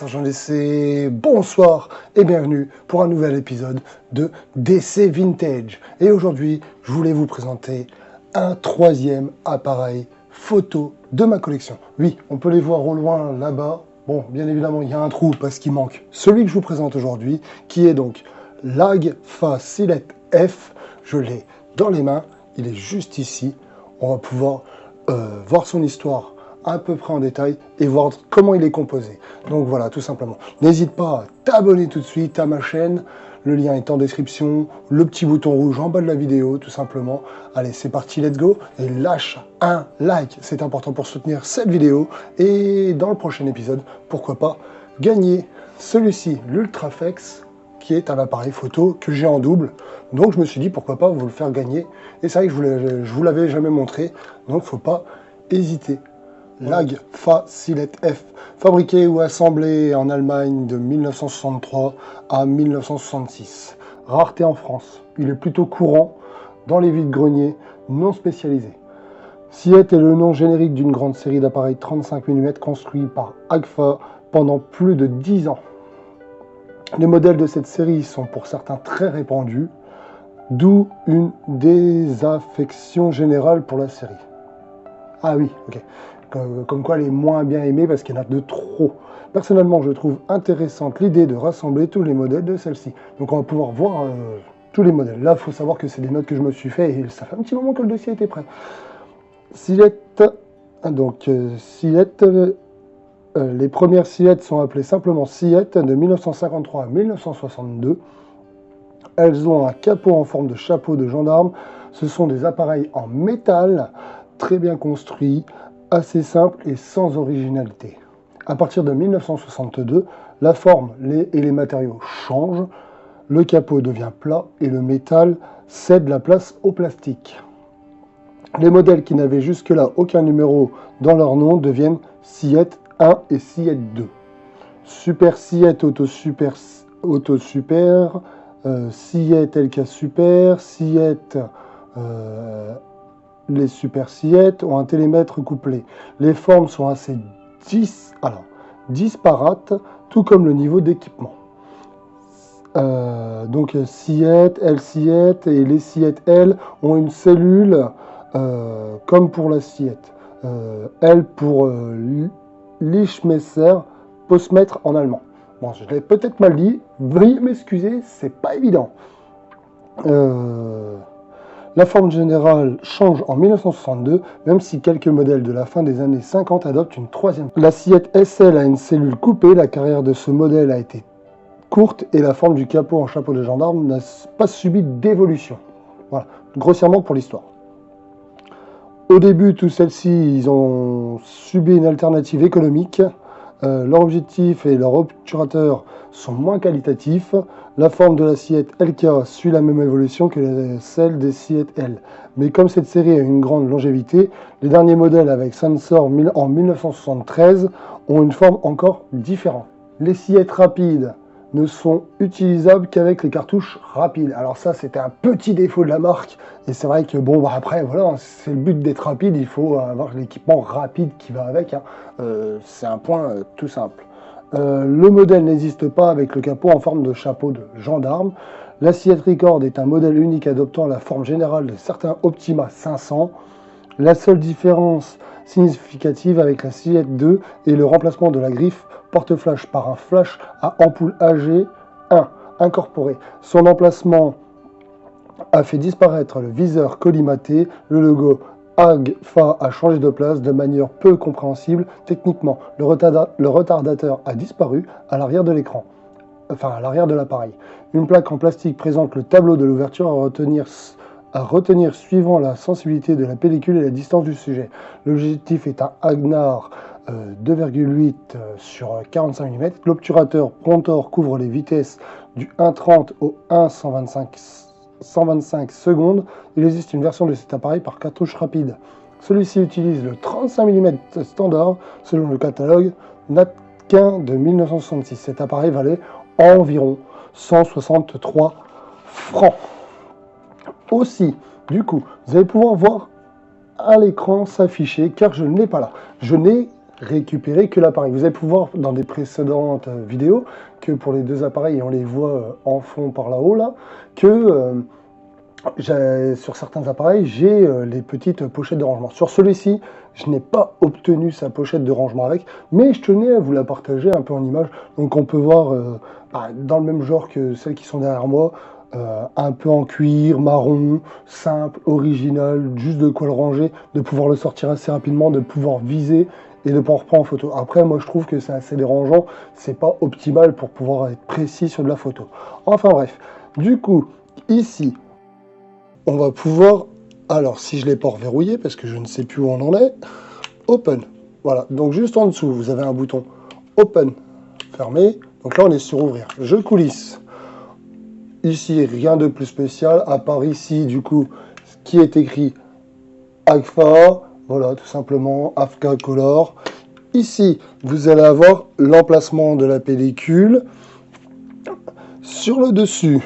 Sergent DC, bonsoir et bienvenue pour un nouvel épisode de DC Vintage. Et aujourd'hui, je voulais vous présenter un troisième appareil photo de ma collection. Oui, on peut les voir au loin là-bas. Bon, bien évidemment, il y a un trou parce qu'il manque celui que je vous présente aujourd'hui, qui est donc l'Agfa Silhouette F. Je l'ai dans les mains, il est juste ici. On va pouvoir voir son histoire à peu près en détail et voir comment il est composé. Donc voilà, tout simplement. N'hésite pas à t'abonner tout de suite à ma chaîne. Le lien est en description. Le petit bouton rouge en bas de la vidéo, tout simplement. Allez, c'est parti, let's go. Et lâche un like. C'est important pour soutenir cette vidéo. Et dans le prochain épisode, pourquoi pas gagner celui-ci, l'Ultraflex, qui est un appareil photo que j'ai en double. Donc je me suis dit, pourquoi pas vous le faire gagner. Et c'est vrai que je vous l'avais jamais montré. Donc faut pas hésiter. L'Agfa Silhouette F, fabriqué ou assemblé en Allemagne de 1963 à 1966. Rareté en France. Il est plutôt courant dans les vides-greniers non spécialisés. Silhouette est le nom générique d'une grande série d'appareils 35 mm construits par Agfa pendant plus de 10 ans. Les modèles de cette série sont pour certains très répandus, d'où une désaffection générale pour la série. Ah oui, ok. Comme quoi elle est moins bien aimée parce qu'il y en a de trop. Personnellement, je trouve intéressante l'idée de rassembler tous les modèles de celle-ci. Donc on va pouvoir voir tous les modèles. Là, il faut savoir que c'est des notes que je me suis fait et ça fait un petit moment que le dossier était prêt. Silhouette, donc Silhouette, les premières Silhouettes sont appelées simplement Silhouette de 1953 à 1962. Elles ont un capot en forme de chapeau de gendarme. Ce sont des appareils en métal, très bien construits, assez simple et sans originalité. À partir de 1962, la forme et les matériaux changent, le capot devient plat et le métal cède la place au plastique. Les modèles qui n'avaient jusque-là aucun numéro dans leur nom deviennent Silhouette 1 et Silhouette 2. Super Silhouette Auto Super, Silhouette LK Super, Silhouette les Super Silhouettes ont un télémètre couplé. Les formes sont assez disparates, tout comme le niveau d'équipement. Donc Silhouette, L-Silhouette et les Silhouette L ont une cellule comme pour la Silhouette. L pour Lichtmesser, postmètre en allemand. Bon, je l'ai peut-être mal dit, veuillez m'excuser, c'est pas évident. La forme générale change en 1962, même si quelques modèles de la fin des années 50 adoptent une troisième. La Silhouette SL a une cellule coupée, la carrière de ce modèle a été courte et la forme du capot en chapeau de gendarme n'a pas subi d'évolution. Voilà, grossièrement pour l'histoire. Au début, tous celles-ci, ils ont subi une alternative économique. Leur objectif et leur obturateur sont moins qualitatifs. La forme de la Silhouette LK suit la même évolution que celle des Silhouette L. Mais comme cette série a une grande longévité, les derniers modèles avec sensor en 1973 ont une forme encore différente. Les Silhouettes rapides ne sont utilisables qu'avec les cartouches rapides. Alors ça, c'était un petit défaut de la marque. Et c'est vrai que bon, après, voilà, c'est le but d'être rapide. Il faut avoir l'équipement rapide qui va avec. Hein. C'est un point tout simple. Le modèle n'existe pas avec le capot en forme de chapeau de gendarme. La Silhouette Record est un modèle unique adoptant la forme générale de certains Optima 500. La seule différence significative avec la Silhouette 2 est le remplacement de la griffe porte-flash par un flash à ampoule AG1 incorporé. Son emplacement a fait disparaître le viseur collimaté. Le logo Agfa a changé de place de manière peu compréhensible techniquement. Le retardateur a disparu à l'arrière de l'écran, enfin à l'arrière de l'appareil. Une plaque en plastique présente le tableau de l'ouverture à retenir suivant la sensibilité de la pellicule et la distance du sujet. L'objectif est un Agnar 2,8 sur 45 mm. L'obturateur Prontor couvre les vitesses du 1,30 au 1,125 secondes. Il existe une version de cet appareil par cartouche rapide. Celui-ci utilise le 35 mm standard selon le catalogue Natkin de 1966. Cet appareil valait environ 163 francs. Aussi, du coup, vous allez pouvoir voir à l'écran s'afficher, car je ne l'ai pas là. Je n'ai récupérer que l'appareil. Vous avez pu voir dans des précédentes vidéos que pour les deux appareils, et on les voit en fond par là-haut, là, que sur certains appareils, j'ai les petites pochettes de rangement. Sur celui-ci, je n'ai pas obtenu sa pochette de rangement avec, mais je tenais à vous la partager un peu en image. Donc on peut voir dans le même genre que celles qui sont derrière moi, un peu en cuir, marron, simple, original, juste de quoi le ranger, de pouvoir le sortir assez rapidement, de pouvoir viser et de pouvoir reprendre en photo. Après, moi je trouve que c'est assez dérangeant, c'est pas optimal pour pouvoir être précis sur de la photo. Enfin bref, du coup, ici, on va pouvoir, alors si je ne l'ai pas reverrouillé, parce que je ne sais plus où on en est, Open. Voilà, donc juste en dessous, vous avez un bouton Open, fermé. Donc là, on est sur Ouvrir. Je coulisse. Ici, rien de plus spécial, à part ici, du coup, ce qui est écrit Agfa, voilà, tout simplement, Agfa Color. Ici, vous allez avoir l'emplacement de la pellicule. Sur le dessus,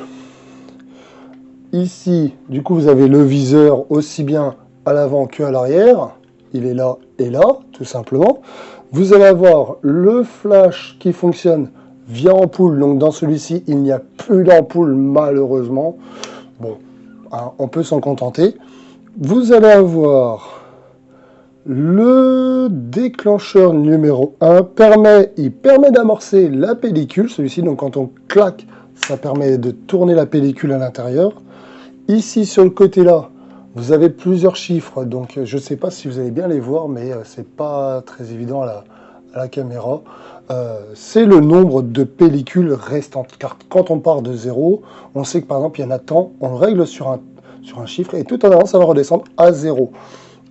ici, du coup, vous avez le viseur aussi bien à l'avant qu'à l'arrière. Il est là et là, tout simplement. Vous allez avoir le flash qui fonctionne via ampoule. Donc dans celui-ci, il n'y a plus d'ampoule, malheureusement. Bon, hein, on peut s'en contenter. Vous allez avoir le déclencheur numéro 1. Il permet d'amorcer la pellicule. Celui-ci, donc quand on claque, ça permet de tourner la pellicule à l'intérieur. Ici, sur le côté là, vous avez plusieurs chiffres, donc je ne sais pas si vous allez bien les voir, mais c'est pas très évident à la caméra. C'est le nombre de pellicules restantes, car quand on part de 0, on sait que par exemple il y en a tant, on le règle sur un chiffre, et tout en avant ça va redescendre à 0.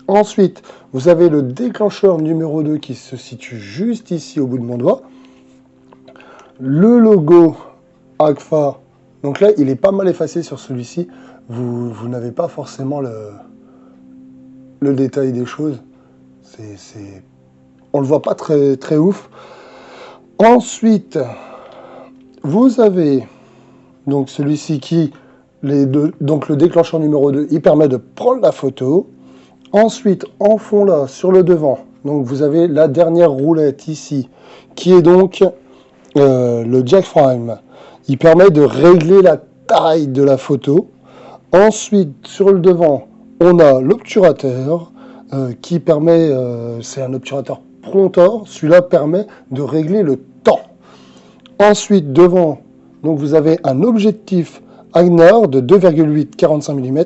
Ensuite, vous avez le déclencheur numéro 2 qui se situe juste ici au bout de mon doigt. Le logo Agfa, donc là il est pas mal effacé sur celui-ci. Vous n'avez pas forcément le détail des choses. On ne le voit pas très, très ouf. Ensuite, vous avez donc celui-ci qui, donc le déclencheur numéro 2, il permet de prendre la photo. Ensuite, en fond là, sur le devant, donc vous avez la dernière roulette ici, qui est donc le jack frame. Il permet de régler la taille de la photo. Ensuite, sur le devant, on a l'obturateur qui permet, c'est un obturateur Prontor, celui-là permet de régler le temps. Ensuite, devant, donc vous avez un objectif Agnar de 2,8 45 mm,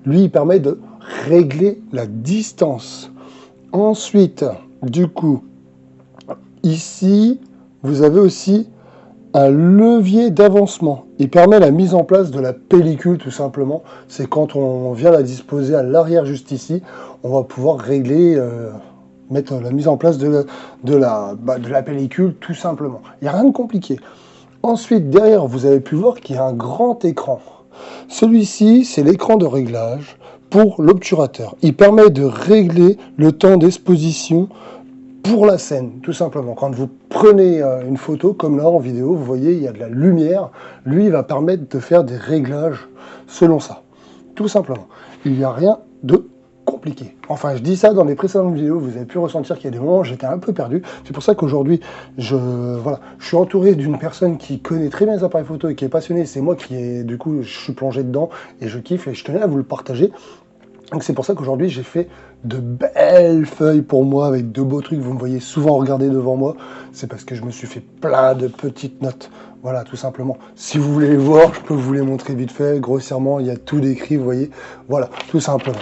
lui il permet de régler la distance. Ensuite, du coup, ici, vous avez aussi un levier d'avancement. Il permet la mise en place de la pellicule, tout simplement. C'est quand on vient la disposer à l'arrière, juste ici, on va pouvoir régler, mettre la mise en place de la pellicule, tout simplement. Il n'y a rien de compliqué. Ensuite, derrière, vous avez pu voir qu'il y a un grand écran. Celui-ci, c'est l'écran de réglage pour l'obturateur. Il permet de régler le temps d'exposition pour la scène, tout simplement. Quand vous prenez une photo, comme là en vidéo, vous voyez, il y a de la lumière. Lui, il va permettre de faire des réglages selon ça. Tout simplement. Il n'y a rien de compliqué. Enfin, je dis ça dans les précédentes vidéos, vous avez pu ressentir qu'il y a des moments où j'étais un peu perdu. C'est pour ça qu'aujourd'hui, je suis entouré d'une personne qui connaît très bien les appareils photo et qui est passionnée. C'est moi du coup, je suis plongé dedans et je kiffe et je tenais à vous le partager. Donc c'est pour ça qu'aujourd'hui j'ai fait de belles feuilles pour moi avec de beaux trucs. Vous me voyez souvent regarder devant moi. C'est parce que je me suis fait plein de petites notes. Voilà, tout simplement. Si vous voulez les voir, je peux vous les montrer vite fait. Grossièrement, il y a tout décrit, vous voyez. Voilà, tout simplement.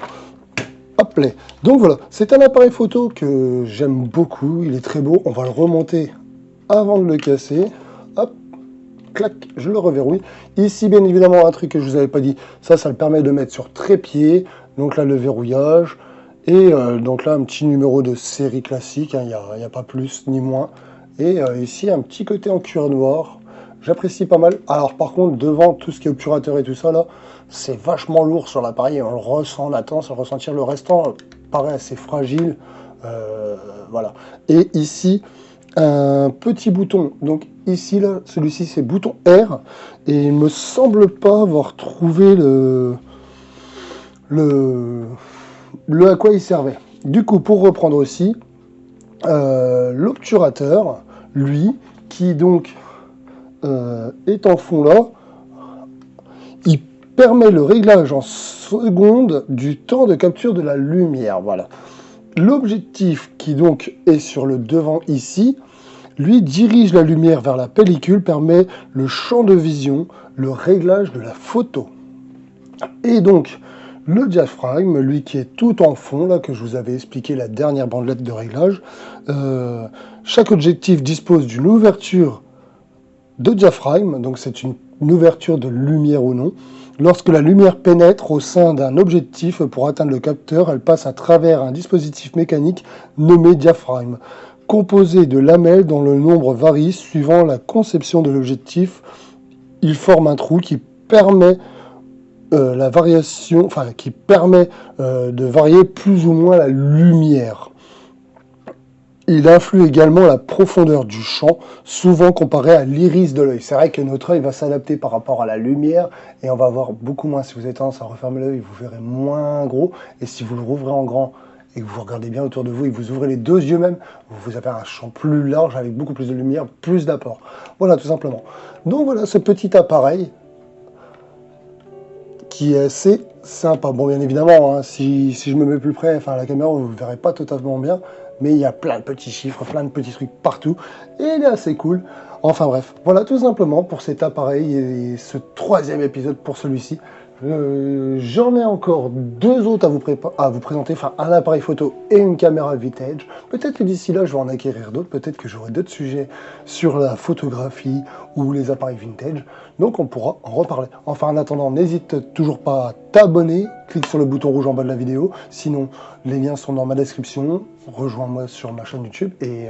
Hop là. Donc voilà, c'est un appareil photo que j'aime beaucoup. Il est très beau. On va le remonter avant de le casser. Hop. Clac, je le reverrouille. Ici, bien évidemment, un truc que je ne vous avais pas dit, ça le permet de mettre sur trépied. Donc là, le verrouillage. Et donc là, un petit numéro de série classique. Il n'y a pas plus ni moins. Et ici, un petit côté en cuir noir. J'apprécie pas mal. Alors par contre, devant tout ce qui est obturateur et tout ça, là, c'est vachement lourd sur l'appareil. On le ressent, on a tendance à le ressentir. Le restant paraît assez fragile. Voilà. Et ici, un petit bouton. Donc ici, là, celui-ci, c'est bouton R. Et il me semble pas avoir trouvé le à quoi il servait. Du coup, pour reprendre aussi, L'obturateur, lui, qui donc est en fond là, il permet le réglage en secondes du temps de capture de la lumière. Voilà. L'objectif qui donc est sur le devant ici, lui dirige la lumière vers la pellicule, permet le champ de vision, le réglage de la photo. Et donc, le diaphragme, lui qui est tout en fond, là que je vous avais expliqué la dernière bandelette de réglage, chaque objectif dispose d'une ouverture de diaphragme, donc c'est une ouverture de lumière ou non. Lorsque la lumière pénètre au sein d'un objectif pour atteindre le capteur, elle passe à travers un dispositif mécanique nommé diaphragme, composé de lamelles dont le nombre varie suivant la conception de l'objectif. Il forme un trou qui permet la variation, enfin qui permet de varier plus ou moins la lumière. Il influe également la profondeur du champ, souvent comparé à l'iris de l'œil. C'est vrai que notre œil va s'adapter par rapport à la lumière et on va voir beaucoup moins. Si vous avez tendance à refermer l'œil, vous verrez moins gros. Et si vous le rouvrez en grand et que vous regardez bien autour de vous et que vous ouvrez les deux yeux même, vous avez un champ plus large avec beaucoup plus de lumière, plus d'apport. Voilà, tout simplement. Donc voilà ce petit appareil qui est assez sympa. Bon, bien évidemment, hein, si je me mets plus près, enfin la caméra, vous ne verrez pas totalement bien, mais il y a plein de petits chiffres, plein de petits trucs partout, et il est assez cool. Enfin bref, voilà tout simplement pour cet appareil et ce troisième épisode pour celui-ci. J'en ai encore deux autres à vous présenter, enfin un appareil photo et une caméra vintage. Peut-être que d'ici là je vais en acquérir d'autres, peut-être que j'aurai d'autres sujets sur la photographie ou les appareils vintage, donc on pourra en reparler. Enfin en attendant, n'hésite toujours pas à t'abonner, clique sur le bouton rouge en bas de la vidéo, sinon les liens sont dans ma description, rejoins-moi sur ma chaîne YouTube et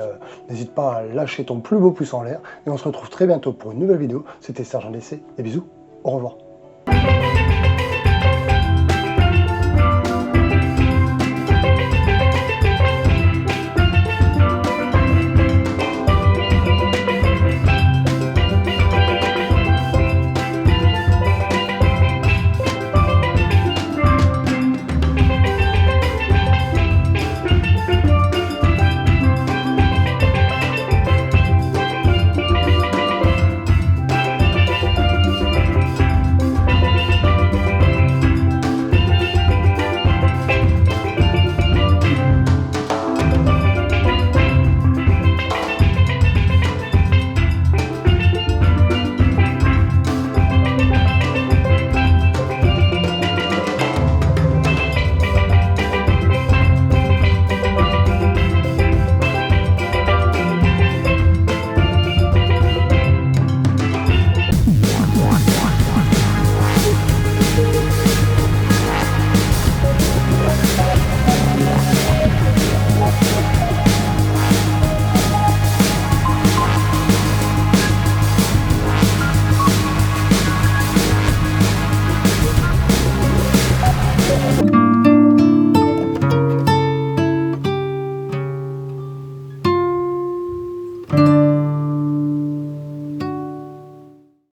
n'hésite pas à lâcher ton plus beau pouce en l'air et on se retrouve très bientôt pour une nouvelle vidéo. C'était Sergent DC, et bisous, au revoir.